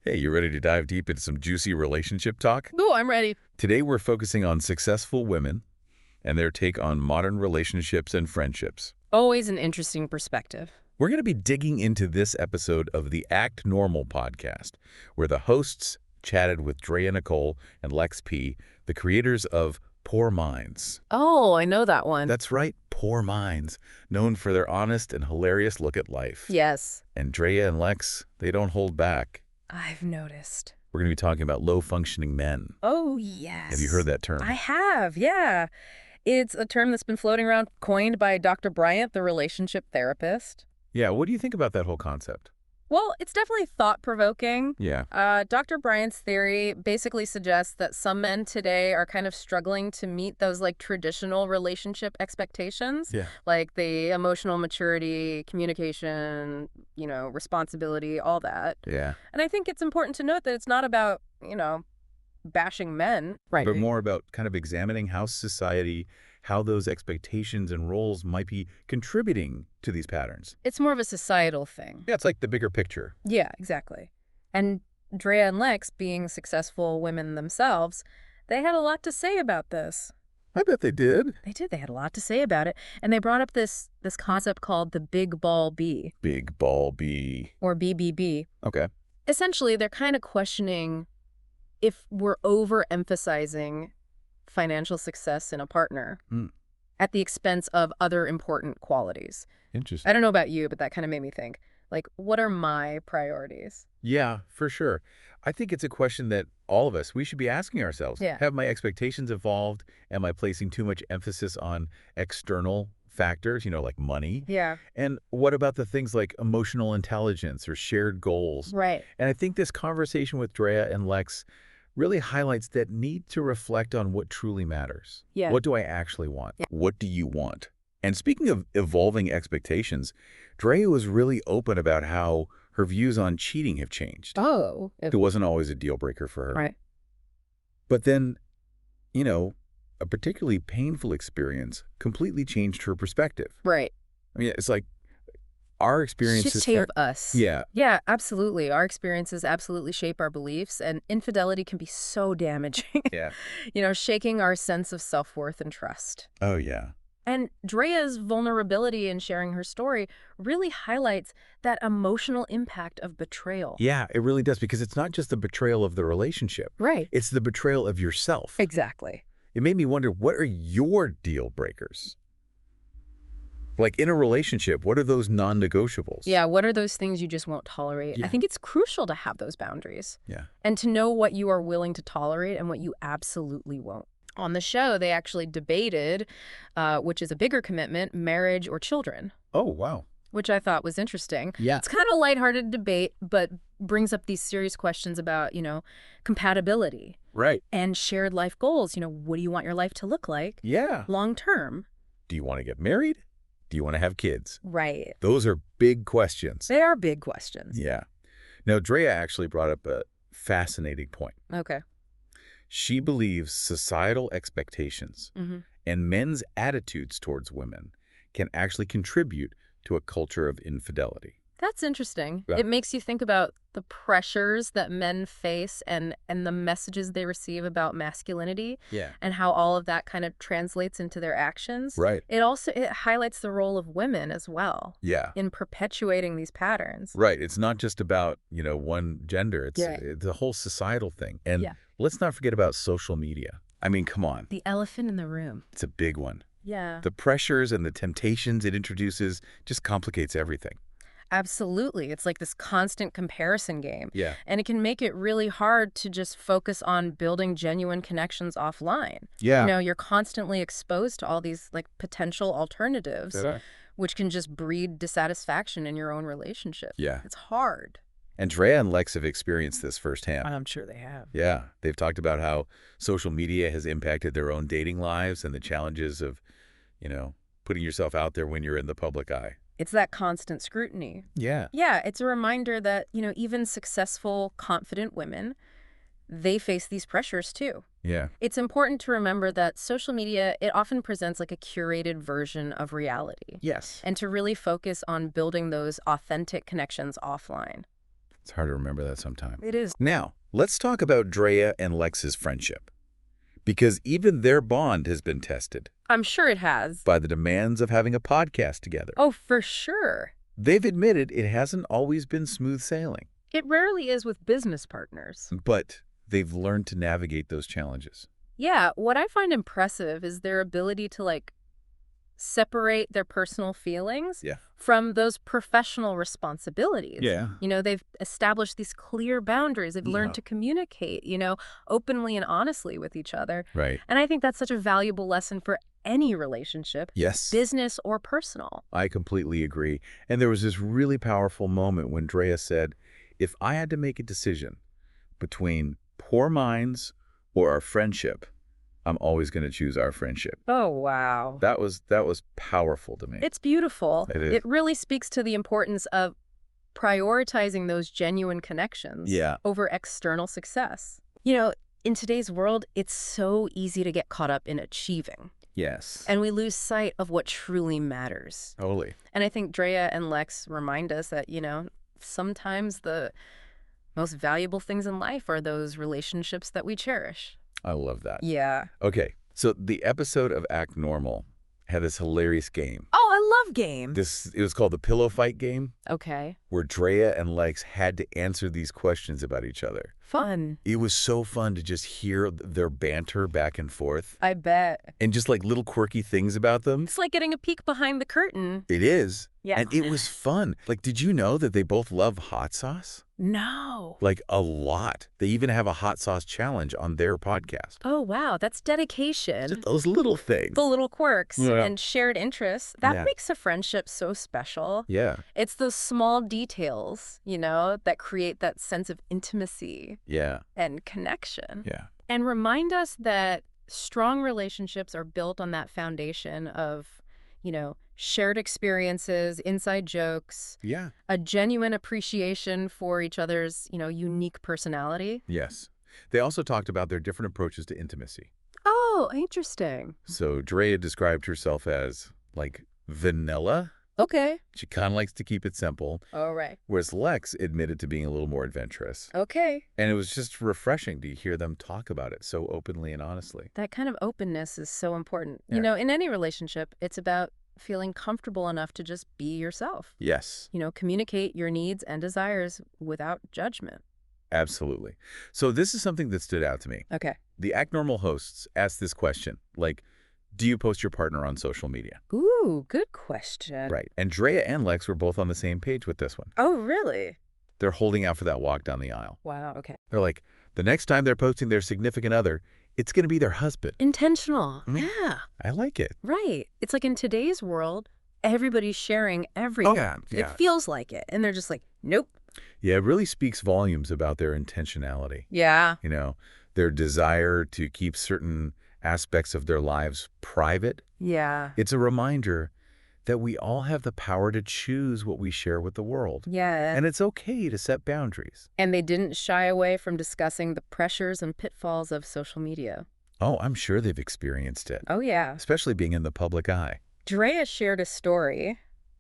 Hey, you ready to dive deep into some juicy relationship talk? Ooh, I'm ready. Today we're focusing on successful women and their take on modern relationships and friendships. Always an interesting perspective. We're going to be digging into this episode of the Act Normal podcast, where the hosts chatted with Drea Nicole and Lex P., the creators of Poor Minds. Oh, I know that one. That's right, Poor Minds, known for their honest and hilarious look at life. Yes, And Drea and Lex, they don't hold back. I've noticed. We're going to be talking about low-functioning men. Oh, yes. Have you heard that term? I have, yeah. It's a term that's been floating around, coined by Dr. Bryant, the relationship therapist. Yeah, what do you think about that whole concept? Well, it's definitely thought-provoking. Yeah. Dr. Bryant's theory basically suggests that some men today are kind of struggling to meet those traditional relationship expectations, Yeah. like the emotional maturity, communication, responsibility, all that. Yeah. And I think it's important to note that it's not about, bashing men. Right. But more about kind of examining how society, how those expectations and roles might be contributing to these patterns. It's more of a societal thing. Yeah, it's like the bigger picture. Yeah, exactly. And Drea and Lex, being successful women themselves, they had a lot to say about this. I bet they did. They did. They had a lot to say about it. And they brought up this concept called the big ball B. Big ball B. Or BBB. Okay. Essentially, they're kind of questioning if we're overemphasizing financial success in a partner at the expense of other important qualities. Interesting. I don't know about you, but that kind of made me think, what are my priorities? Yeah, for sure. I think it's a question that all of us, we should be asking ourselves. Yeah. Have my expectations evolved? Am I placing too much emphasis on external factors, like money? Yeah. And what about the things like emotional intelligence or shared goals? Right. And I think this conversation with Drea and Lex really highlights that need to reflect on what truly matters. Yeah. What do I actually want? Yeah. What do you want? And speaking of evolving expectations, Drea was really open about how her views on cheating have changed. Oh. It wasn't always a deal breaker for her. Right. But then, a particularly painful experience completely changed her perspective. Right. I mean, it's like our experiences shape us. Yeah. Yeah, absolutely. Our experiences absolutely shape our beliefs, and infidelity can be so damaging. Yeah. Shaking our sense of self-worth and trust. Oh, yeah. And Drea's vulnerability in sharing her story really highlights that emotional impact of betrayal. Yeah, it really does, because it's not just the betrayal of the relationship. Right. It's the betrayal of yourself. Exactly. It made me wonder, what are your deal breakers? Like in a relationship, what are those non-negotiables? Yeah, what are those things you just won't tolerate? Yeah. I think it's crucial to have those boundaries. Yeah. And to know what you are willing to tolerate and what you absolutely won't. On the show, they actually debated, which is a bigger commitment, marriage or children. Oh, wow. Which I thought was interesting. Yeah. It's kind of a lighthearted debate, but brings up these serious questions about, compatibility. Right. And shared life goals. What do you want your life to look like? Yeah. Long term. Do you want to get married? Do you want to have kids? Right. Those are big questions. They are big questions. Yeah. Now, Drea actually brought up a fascinating point. Okay. She believes societal expectations and men's attitudes towards women can actually contribute to a culture of infidelity. That's interesting. Yeah. It makes you think about the pressures that men face and the messages they receive about masculinity. Yeah. And how all of that kind of translates into their actions. Right. It highlights the role of women as well. Yeah. In perpetuating these patterns. Right. It's not just about, one gender. It's Yeah. it's a whole societal thing. And Yeah. let's not forget about social media. I mean, come on. The elephant in the room. It's a big one. Yeah. The pressures and the temptations it introduces just complicates everything. Absolutely. It's like this constant comparison game. Yeah. And it can make it really hard to just focus on building genuine connections offline. Yeah. You're constantly exposed to all these potential alternatives, Did I? which can just breed dissatisfaction in your own relationship. Yeah. It's hard. And Drea and Lex have experienced this firsthand. I'm sure they have. Yeah. They've talked about how social media has impacted their own dating lives and the challenges of, putting yourself out there when you're in the public eye. It's that constant scrutiny. Yeah. Yeah, it's a reminder that, even successful, confident women, they face these pressures too. Yeah. It's important to remember that social media, it often presents like a curated version of reality. Yes. And to really focus on building those authentic connections offline. It's hard to remember that sometimes. It is. Now, let's talk about Drea and Lex's friendship. Because even their bond has been tested I'm sure it has. by the demands of having a podcast together. Oh, for sure. They've admitted it hasn't always been smooth sailing, It rarely is with business partners. but they've learned to navigate those challenges. Yeah, what I find impressive is their ability to, separate their personal feelings Yeah. from those professional responsibilities. Yeah. They've established these clear boundaries. They've learned Yeah. to communicate, openly and honestly with each other. Right. And I think that's such a valuable lesson for any relationship, Yes. business or personal. I completely agree. And there was this really powerful moment when Drea said, if I had to make a decision between Poor Minds or our friendship, I'm always going to choose our friendship. Oh, wow. That was powerful to me. It's beautiful. It is. It really speaks to the importance of prioritizing those genuine connections Yeah. over external success. In today's world, it's so easy to get caught up in achieving, Yes. and we lose sight of what truly matters. Totally. And I think Drea and Lex remind us that, sometimes the most valuable things in life are those relationships that we cherish. I love that. Yeah. Okay. So the episode of Act Normal had this hilarious game. Oh, I love games. It was called the Pillow Fight game, Okay. where Drea and Lex had to answer these questions about each other. Fun. It was so fun to just hear their banter back and forth I bet. and just like little quirky things about them. It's like getting a peek behind the curtain. It is. Yeah. And it was fun. Like, did you know that they both love hot sauce? No. Like, a lot. They even have a hot sauce challenge on their podcast. Oh, wow. That's dedication. Just those little things. The little quirks Yeah. and shared interests. That Yeah. makes a friendship so special. Yeah. It's those small details, that create that sense of intimacy Yeah. and connection. Yeah. And remind us that strong relationships are built on that foundation of, shared experiences, inside jokes, Yeah. a genuine appreciation for each other's, unique personality. Yes. They also talked about their different approaches to intimacy. Oh, interesting. So Drea described herself as, like, vanilla. Okay. She kind of likes to keep it simple, All right. whereas Lex admitted to being a little more adventurous. Okay. And it was just refreshing to hear them talk about it so openly and honestly. That kind of openness is so important. Yeah. In any relationship, it's about feeling comfortable enough to just be yourself. Yes, Communicate your needs and desires without judgment. absolutely. So this is something that stood out to me. Okay. The Act Normal hosts asked this question, like, do you post your partner on social media? Ooh, good question. Right. And Drea and Lex were both on the same page with this one. Oh, really? They're holding out for that walk down the aisle. Wow, okay. They're like, the next time they're posting their significant other, it's going to be their husband. Intentional. Mm. Yeah, I like it. right. It's like in today's world, everybody's sharing everything. yeah. It feels like it. And they're just like, nope. Yeah, it really speaks volumes about their intentionality. Yeah. Their desire to keep certain aspects of their lives private. Yeah. It's a reminder that we all have the power to choose what we share with the world. Yeah. And it's okay to set boundaries. And they didn't shy away from discussing the pressures and pitfalls of social media. Oh, I'm sure they've experienced it, Oh, yeah. especially being in the public eye. Drea shared a story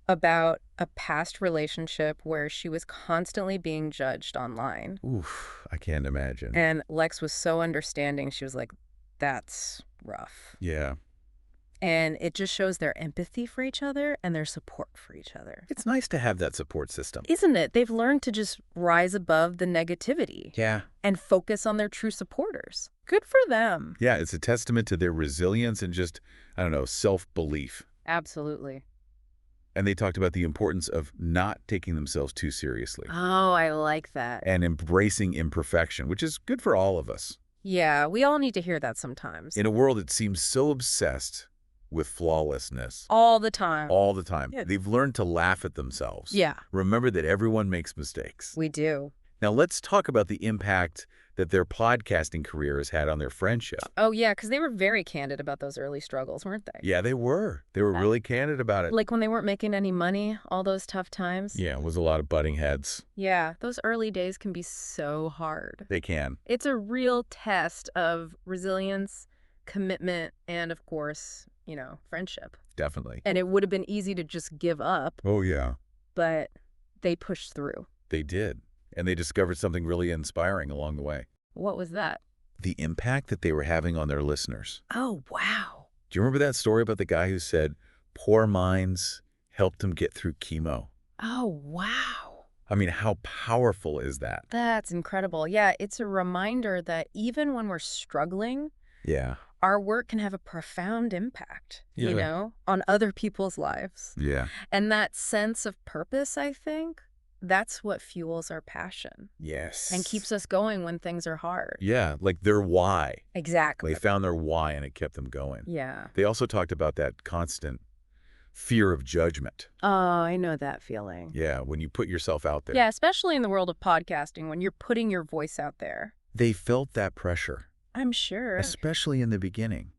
about a past relationship where she was constantly being judged online. Oof, I can't imagine. And Lex was so understanding. She was like, that's rough. Yeah. And it just shows their empathy for each other and their support for each other. It's nice to have that support system. Isn't it? They've learned to just rise above the negativity Yeah. and focus on their true supporters. Good for them. Yeah, it's a testament to their resilience and just, I don't know, self-belief. Absolutely. And they talked about the importance of not taking themselves too seriously Oh, I like that. and embracing imperfection, which is good for all of us. Yeah, we all need to hear that sometimes. In a world that seems so obsessed with flawlessness All the time. all the time, Yeah. they've learned to laugh at themselves. Yeah, Remember that everyone makes mistakes. we do. Now let's talk about the impact that their podcasting career has had on their friendship. Oh, yeah, because they were very candid about those early struggles, weren't they? Yeah, they were. They were really candid about it. Like when they weren't making any money, all those tough times. Yeah, it was a lot of butting heads. Yeah, those early days can be so hard. They can. It's a real test of resilience, commitment, and of course, friendship. Definitely. And it would have been easy to just give up, Oh, yeah. but they pushed through. They did. And they discovered something really inspiring along the way. What was that? The impact that they were having on their listeners. Oh, wow. Do you remember that story about the guy who said poor minds helped him get through chemo? Oh, wow. I mean, how powerful is that? That's incredible. Yeah, it's a reminder that even when we're struggling, Yeah. our work can have a profound impact, Yeah. you know, on other people's lives. Yeah. And that sense of purpose, I think, that's what fuels our passion Yes. and keeps us going when things are hard. Yeah, like their why. Exactly. They found their why and it kept them going. Yeah. They also talked about that constant fear of judgment. Oh, I know that feeling. Yeah, when you put yourself out there. Yeah, especially in the world of podcasting, when you're putting your voice out there. They felt that pressure, I'm sure. especially in the beginning,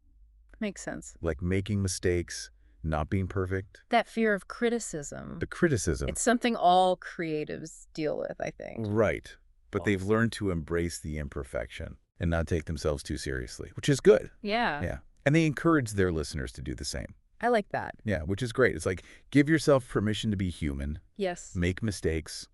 Makes sense. like making mistakes, not being perfect, That fear of criticism. the criticism. It's something all creatives deal with, I think. Right, but they've learned to embrace the imperfection and not take themselves too seriously, which is good. Yeah. Yeah, and they encourage their listeners to do the same. I like that. Yeah, which is great. It's like, give yourself permission to be human, Yes. make mistakes,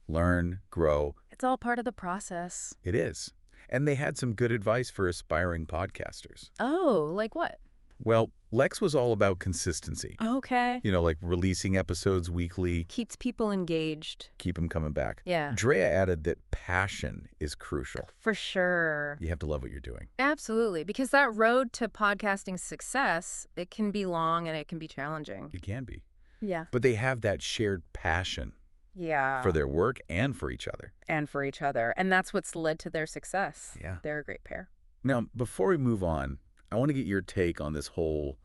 learn, grow. It's all part of the process. It is. And they had some good advice for aspiring podcasters. Oh, like what? Well, Lex was all about consistency. Okay. You know, like releasing episodes weekly, Keeps people engaged. keep them coming back. Yeah. Drea added that passion is crucial. For sure. You have to love what you're doing. Absolutely. Because that road to podcasting success, it can be long and it can be challenging. It can be. Yeah. But they have that shared passion Yeah. for their work and for each other. And for each other. And that's what's led to their success. Yeah. They're a great pair. Now, before we move on, I want to get your take on this whole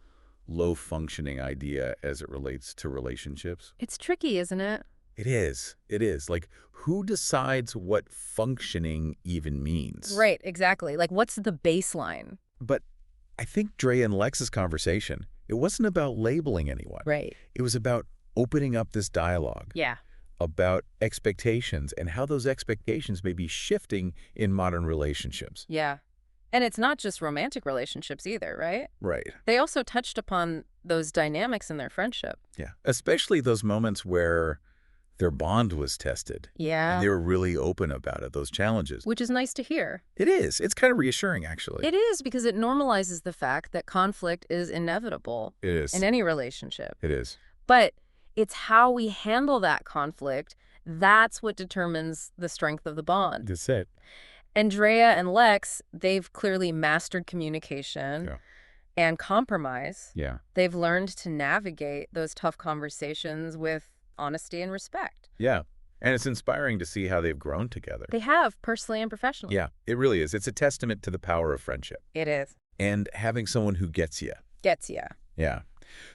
low-functioning idea as it relates to relationships. It's tricky, isn't it? It is. It is. Like, who decides what functioning even means? Right, exactly. Like, what's the baseline? But I think Dre and Lex's conversation, it wasn't about labeling anyone. Right. It was about opening up this dialogue, Yeah. about expectations and how those expectations may be shifting in modern relationships. Yeah. And it's not just romantic relationships either, right? Right. They also touched upon those dynamics in their friendship. Yeah. Especially those moments where their bond was tested. Yeah. And they were really open about it, those challenges. Which is nice to hear. It is. It's kind of reassuring, actually. It is, because it normalizes the fact that conflict is inevitable It is. in any relationship. It is. But it's how we handle that conflict that's what determines the strength of the bond. That's it. Andrea and Lex, they've clearly mastered communication and compromise. Yeah. They've learned to navigate those tough conversations with honesty and respect. Yeah. And it's inspiring to see how they've grown together. They have, personally and professionally. Yeah, it really is. It's a testament to the power of friendship. It is. And having someone who gets you. Gets ya. Yeah.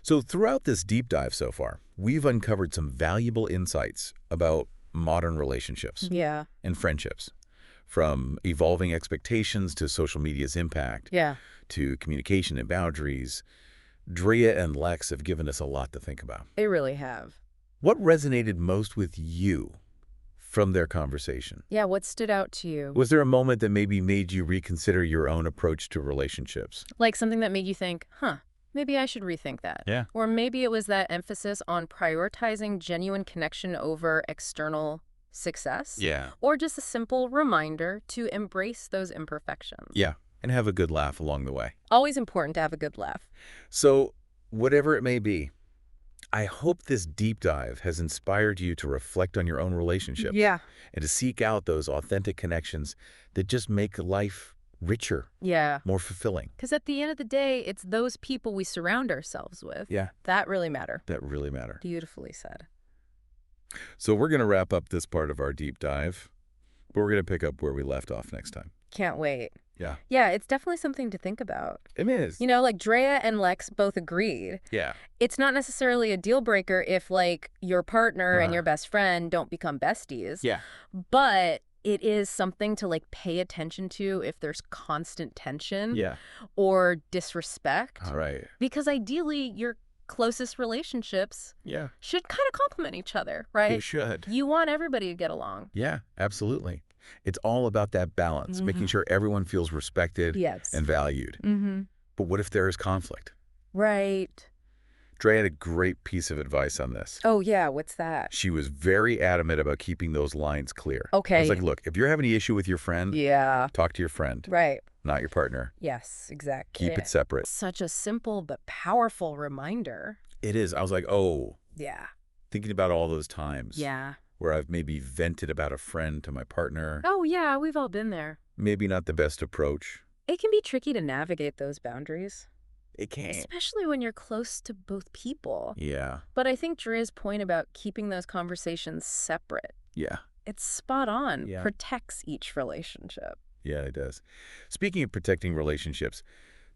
So throughout this deep dive so far, we've uncovered some valuable insights about modern relationships Yeah. and friendships. From evolving expectations to social media's impact, Yeah. to communication and boundaries, Drea and Lex have given us a lot to think about. They really have. What resonated most with you from their conversation? Yeah, what stood out to you? Was there a moment that maybe made you reconsider your own approach to relationships? Like something that made you think, huh, maybe I should rethink that. Yeah. Or maybe it was that emphasis on prioritizing genuine connection over external success. Yeah. Or just a simple reminder to embrace those imperfections. Yeah, and have a good laugh along the way. Always important to have a good laugh. So, whatever it may be, I hope this deep dive has inspired you to reflect on your own relationships. Yeah. And to seek out those authentic connections that just make life richer, Yeah. more fulfilling. Because at the end of the day, it's those people we surround ourselves with Yeah. that really matter. That really matter. Beautifully said. So we're going to wrap up this part of our deep dive, but we're going to pick up where we left off next time. Can't wait. Yeah. Yeah, it's definitely something to think about. It is. You know, like Drea and Lex both agreed. Yeah. It's not necessarily a deal breaker if, like, your partner and your best friend don't become besties. Yeah. But it is something to, like, pay attention to if there's constant tension Yeah. or disrespect. All right. Because ideally, your closest relationships Yeah. should kind of complement each other, right? You should. You want everybody to get along. Yeah, absolutely. It's all about that balance, making sure everyone feels respected Yes. and valued. Mm-hmm. But what if there is conflict? Right. Dre had a great piece of advice on this. Oh, yeah. What's that? She was very adamant about keeping those lines clear. I was Okay. like, look, if you're having an issue with your friend, Yeah. talk to your friend, Right. not your partner. Yes, exactly. Keep it separate. Such a simple but powerful reminder. It is. I was like, oh, Yeah. thinking about all those times Yeah. where I've maybe vented about a friend to my partner. Oh, yeah. We've all been there. Maybe not the best approach. It can be tricky to navigate those boundaries, It can't. especially when you're close to both people. Yeah. But I think Dre's point about keeping those conversations separate, Yeah. it's spot on. Yeah. Protects each relationship. Yeah, it does. Speaking of protecting relationships,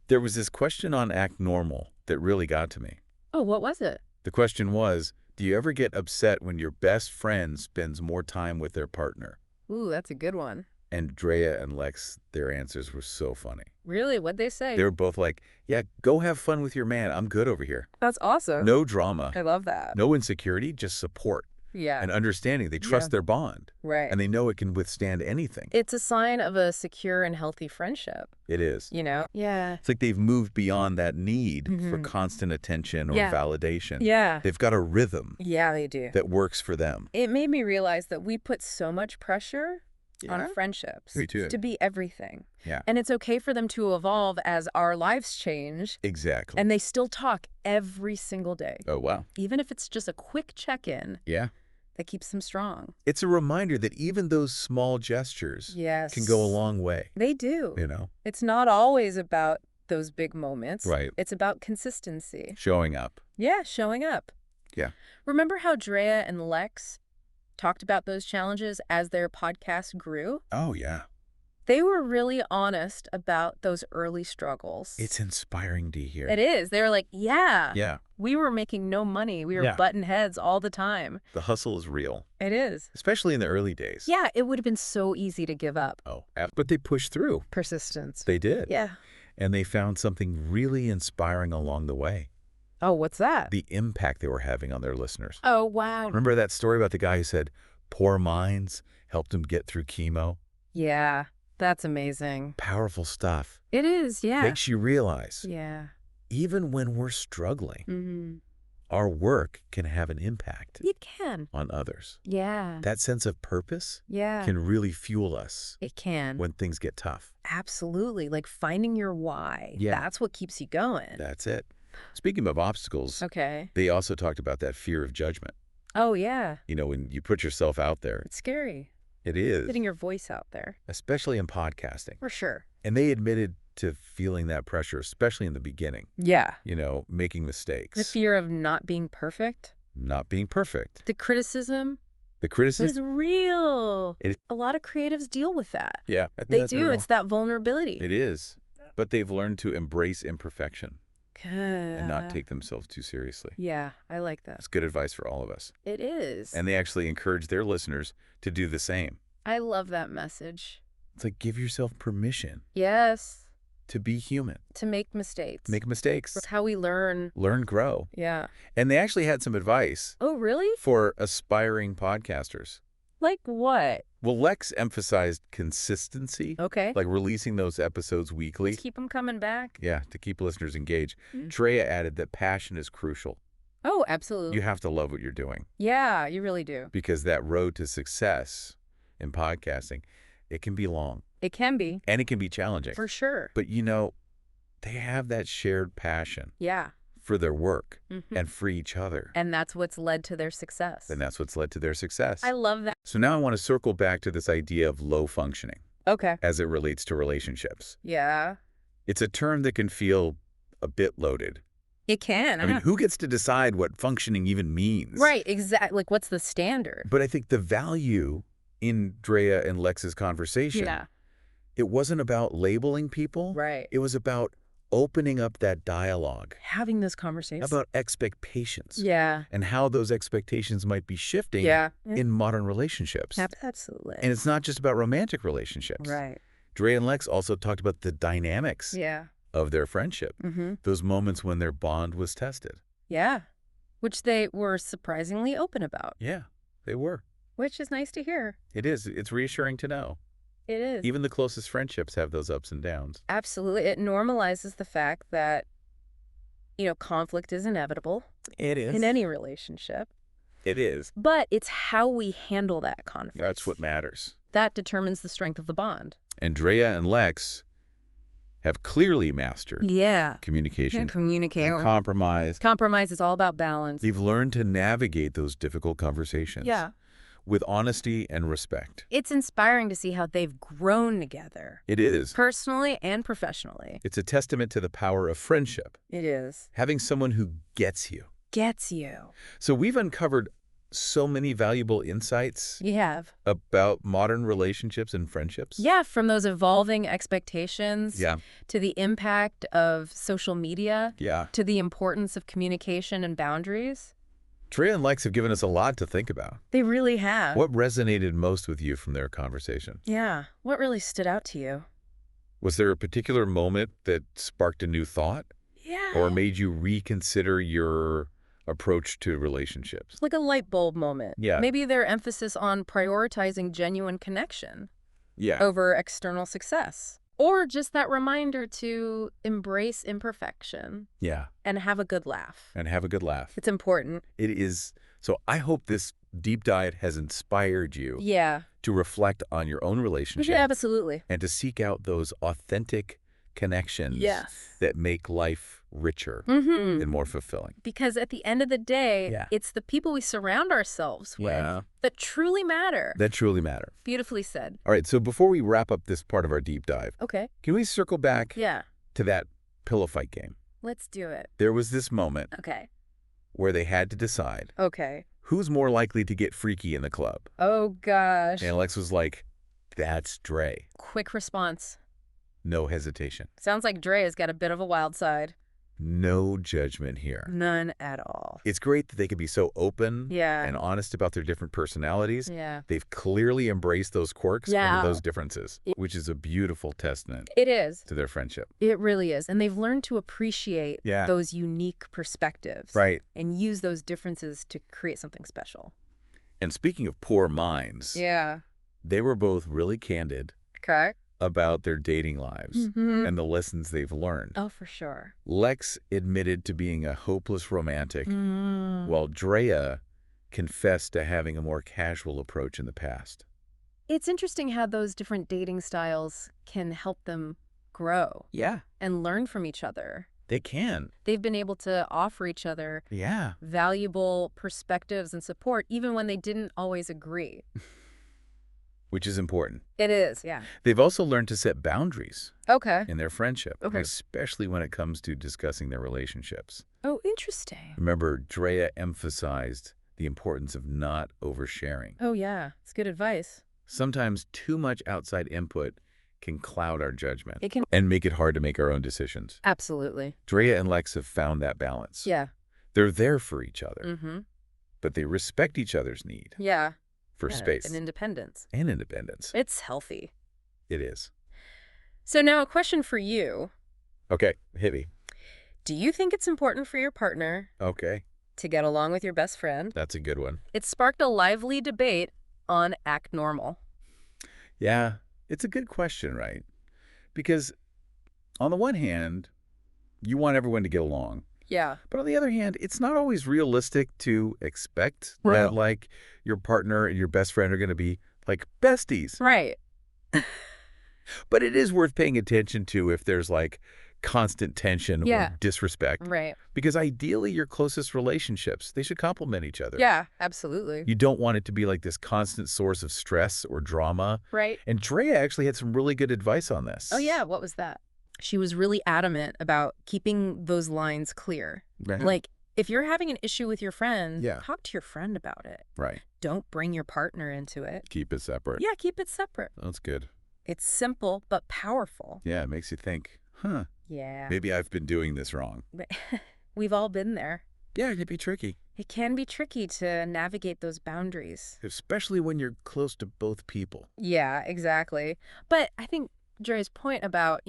there was this question on Act Normal that really got to me. Oh, what was it? The question was, do you ever get upset when your best friend spends more time with their partner? Ooh, that's a good one. And Drea and Lex, their answers were so funny. Really? What'd they say? They were both like, yeah, go have fun with your man. I'm good over here. That's awesome. No drama. I love that. No insecurity, just support Yeah. and understanding. They trust their bond. Right. And they know it can withstand anything. It's a sign of a secure and healthy friendship, It is. you know? Yeah. It's like they've moved beyond that need for Mhm. constant attention or Yeah. validation. Yeah. They've got a rhythm Yeah, they do. that works for them. It made me realize that we put so much pressure Yeah. on friendships Me too. to be everything. Yeah. And it's okay for them to evolve as our lives change, Exactly. and they still talk every single day. Oh, wow. Even if it's just a quick check-in Yeah. that keeps them strong. It's a reminder that even those small gestures Yes. can go a long way, They do. you know? It's not always about those big moments. Right. It's about consistency. Showing up. Yeah, showing up. Yeah. Remember how Drea and Lex talked about those challenges as their podcast grew? Oh, yeah. They were really honest about those early struggles. It's inspiring to hear. It is. They were like, yeah, Yeah. we were making no money. We were Yeah. butting heads all the time. The hustle is real, It is. especially in the early days. Yeah, it would have been so easy to give up. Oh, but they pushed through. Persistence. They did. Yeah. And they found something really inspiring along the way. Oh, what's that? The impact they were having on their listeners. Oh, wow. Remember that story about the guy who said poor minds helped him get through chemo? Yeah, that's amazing. Powerful stuff. It is, yeah. Makes you realize, Yeah. even when we're struggling, Mm-hmm. our work can have an impact It can. on others. Yeah. That sense of purpose Yeah. can really fuel us It can. when things get tough. Absolutely. Like finding your why. Yeah. That's what keeps you going. That's it. Speaking of obstacles, Okay. they also talked about that fear of judgment. Oh, yeah. You know, when you put yourself out there, It's scary. it is, Getting your voice out there. especially in podcasting. For sure. And they admitted to feeling that pressure, especially in the beginning, Yeah. you know, making The mistakes, fear of not being perfect. not being perfect. The criticism The is criticism, real. It- A lot of creatives deal with that. yeah, I think They that's do. real. It's that vulnerability. It is. But they've learned to embrace imperfection Good. and not take themselves too seriously. Yeah, I like that. That's good advice for all of us. It is. And they actually encourage their listeners to do the same. I love that message. It's like give yourself permission Yes. to be human, To make mistakes. make mistakes, That's how we learn. learn, grow. Yeah. And they actually had some advice Oh, really? for aspiring podcasters. Like what? Well, Lex emphasized consistency, Okay. like releasing those episodes weekly. Let's keep them coming back. Yeah, to keep listeners engaged. Mm. Drea added that passion is crucial. Oh, absolutely. You have to love what you're doing Yeah, you really do. because that road to success in podcasting, it can be long It can be. and it can be challenging. For sure. But, you know, they have that shared passion Yeah. for their work Mhm. and for each other. And that's what's led to their success. And that's what's led to their success. I love that. So now I want to circle back to this idea of low functioning Okay. as it relates to relationships. Yeah. It's a term that can feel a bit loaded. It can. I mean, who gets to decide what functioning even means? Right, exactly. Like, what's the standard? But I think the value in Drea and Lex's conversation, Yeah. it wasn't about labeling people. Right. It was about opening up that dialogue Having this conversation. about expectations Yeah. and how those expectations might be shifting Yeah. in modern relationships. Absolutely. And it's not just about romantic relationships. Right. Dre and Lex also talked about the dynamics Yeah. of their friendship, Mm-hmm. those moments when their bond was tested. Yeah. Which they were surprisingly open about, Yeah, they were. which is nice to hear. It is. It's reassuring to know. It is. Even the closest friendships have those ups and downs. Absolutely. It normalizes the fact that conflict is inevitable It is. in any relationship, It is. but it's how we handle that conflict. That's what matters. That determines the strength of the bond. Andrea and Lex have clearly mastered communication, Communicate. compromise. Compromise is all about balance. They've learned to navigate those difficult conversations with honesty and respect. It's inspiring to see how they've grown together. It is. Personally and professionally. It's a testament to the power of friendship, It is. having someone who gets you. Gets you. So we've uncovered so many valuable insights You have. about modern relationships and friendships. Yeah, from those evolving expectations Yeah. to the impact of social media Yeah. to the importance of communication and boundaries. Tria and Lex have given us a lot to think about. They really have. What resonated most with you from their conversation? Yeah. What really stood out to you? Was there a particular moment that sparked a new thought Yeah. or made you reconsider your approach to relationships? Like a light bulb moment. Yeah. Maybe their emphasis on prioritizing genuine connection Yeah. over external success. Or just that reminder to embrace imperfection Yeah. and have a good laugh. And have a good laugh. It's important. It is. So I hope this deep dive has inspired you Yeah. to reflect on your own relationship Absolutely. and to seek out those authentic connections that make life richer Mm-hmm. and more fulfilling. Because at the end of the day, Yeah. it's the people we surround ourselves Yeah. with that truly matter. That truly matter. Beautifully said. All right, so before we wrap up this part of our deep dive, Okay. can we circle back Yeah. to that pillow fight game? Let's do it. There was this moment Okay. where they had to decide Okay. who's more likely to get freaky in the club. Oh, gosh. And Alex was like, that's Dre. Quick response. No hesitation. Sounds like Dre has got a bit of a wild side. No judgment here. None at all. It's great that they can be so open Yeah. and honest about their different personalities. Yeah. They've clearly embraced those quirks Yeah. and those differences, which is a beautiful testament It is. to their friendship. It really is. And they've learned to appreciate Yeah. those unique perspectives. Right. And use those differences to create something special. And speaking of poor minds, Yeah. they were both really candid Okay. about their dating lives Mm-hmm. and the lessons they've learned. Oh, for sure. Lex admitted to being a hopeless romantic, Mm. while Drea confessed to having a more casual approach in the past. It's interesting how those different dating styles can help them grow Yeah, and learn from each other. they can. They've been able to offer each other Yeah. valuable perspectives and support even when they didn't always agree. Which is important. It is, yeah. They've also learned to set boundaries Okay. in their friendship, Okay. especially when it comes to discussing their relationships. Oh, interesting. Remember, Drea emphasized the importance of not oversharing. Oh, yeah. It's good advice. Sometimes too much outside input can cloud our judgment It can. and make it hard to make our own decisions. Absolutely. Drea and Lex have found that balance. Yeah. They're there for each other, Mm-hmm. but they respect each other's need Yeah. for space And independence. and independence. It's healthy. It is. So now a question for you. Okay, hit me. Do you think it's important for your partner Okay, to get along with your best friend? that's a good one. It sparked a lively debate on Act Normal. Yeah, it's a good question, right? Because on the one hand, you want everyone to get along. Yeah. But on the other hand, it's not always realistic to expect Right. that, like, your partner and your best friend are going to be, like, besties. Right. But it is worth paying attention to if there's, like, constant tension Yeah. or disrespect. Right. Because ideally, your closest relationships, they should complement each other. Yeah, absolutely. You don't want it to be, like, this constant source of stress or drama. Right. And Drea actually had some really good advice on this. Oh, yeah. What was that? She was really adamant about keeping those lines clear. Right. Like, if you're having an issue with your friend, Yeah. talk to your friend about it. Right. Don't bring your partner into it. Keep it separate. Yeah, keep it separate. That's good. It's simple but powerful. Yeah, it makes you think, huh, Yeah. maybe I've been doing this wrong. But we've all been there. Yeah, it can be tricky, It can be tricky to navigate those boundaries. especially when you're close to both people. Yeah, exactly. But I think Dre's point about,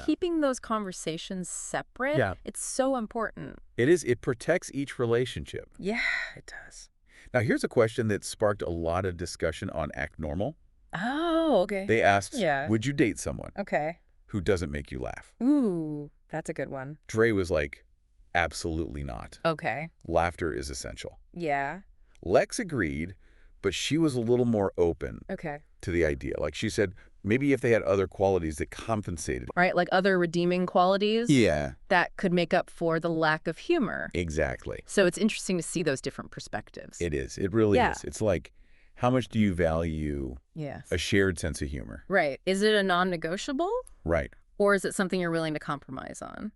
keeping those conversations separate, Yeah. it's so important. It is. It protects each relationship. Yeah, it does. Now, here's a question that sparked a lot of discussion on Act Normal. Oh, okay. They asked, Yeah. would you date someone Okay. who doesn't make you laugh? Ooh, that's a good one. Dre was like, Absolutely not. Okay. Laughter is essential. Yeah. Lex agreed, but she was a little more open Okay. to the idea. Like she said, maybe if they had other qualities that compensated. Right, like other redeeming qualities Yeah, that could make up for the lack of humor. exactly. So it's interesting to see those different perspectives. It is. It really Yeah. is. It's like, how much do you value Yes. a shared sense of humor? Right. Is it a non-negotiable, Right. or is it something you're willing to compromise on?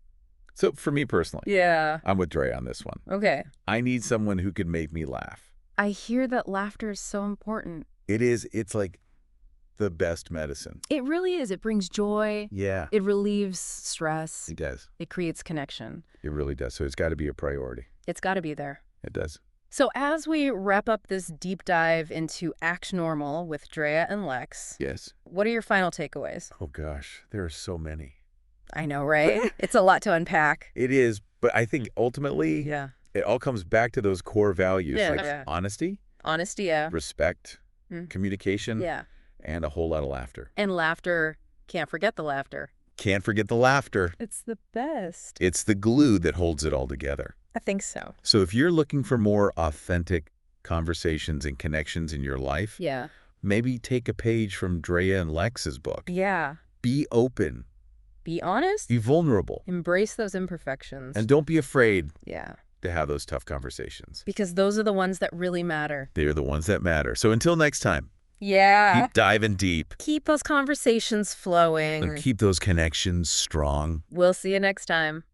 So for me personally, Yeah. I'm with Dre on this one. Okay. I need someone who could make me laugh. I hear that laughter is so important. It is. It's like the best medicine. It really is. It brings joy. Yeah, It relieves stress. it does. It creates connection. It really does. So it's got to be a priority. It's got to be there. It does. So as we wrap up this deep dive into Act Normal with Drea and Lex, Yes. what are your final takeaways? Oh, gosh. There are so many. I know, right? It's a lot to unpack. It is. But I think ultimately, Yeah. it all comes back to those core values Yeah. like Yeah. honesty, Honesty, yeah. respect, Mm. communication, Yeah. and a whole lot of laughter. And laughter. Can't forget the laughter. Can't forget the laughter. It's the best. It's the glue that holds it all together. I think so. So if you're looking for more authentic conversations and connections in your life, Yeah. maybe take a page from Drea and Lex's book. Yeah. Be open. Be honest. Be vulnerable. Embrace those imperfections. And don't be afraid yeah. to have those tough conversations. Because those are the ones that really matter. They're the ones that matter. So until next time, Yeah. keep diving deep Keep those conversations flowing. and keep those connections strong. We'll see you next time.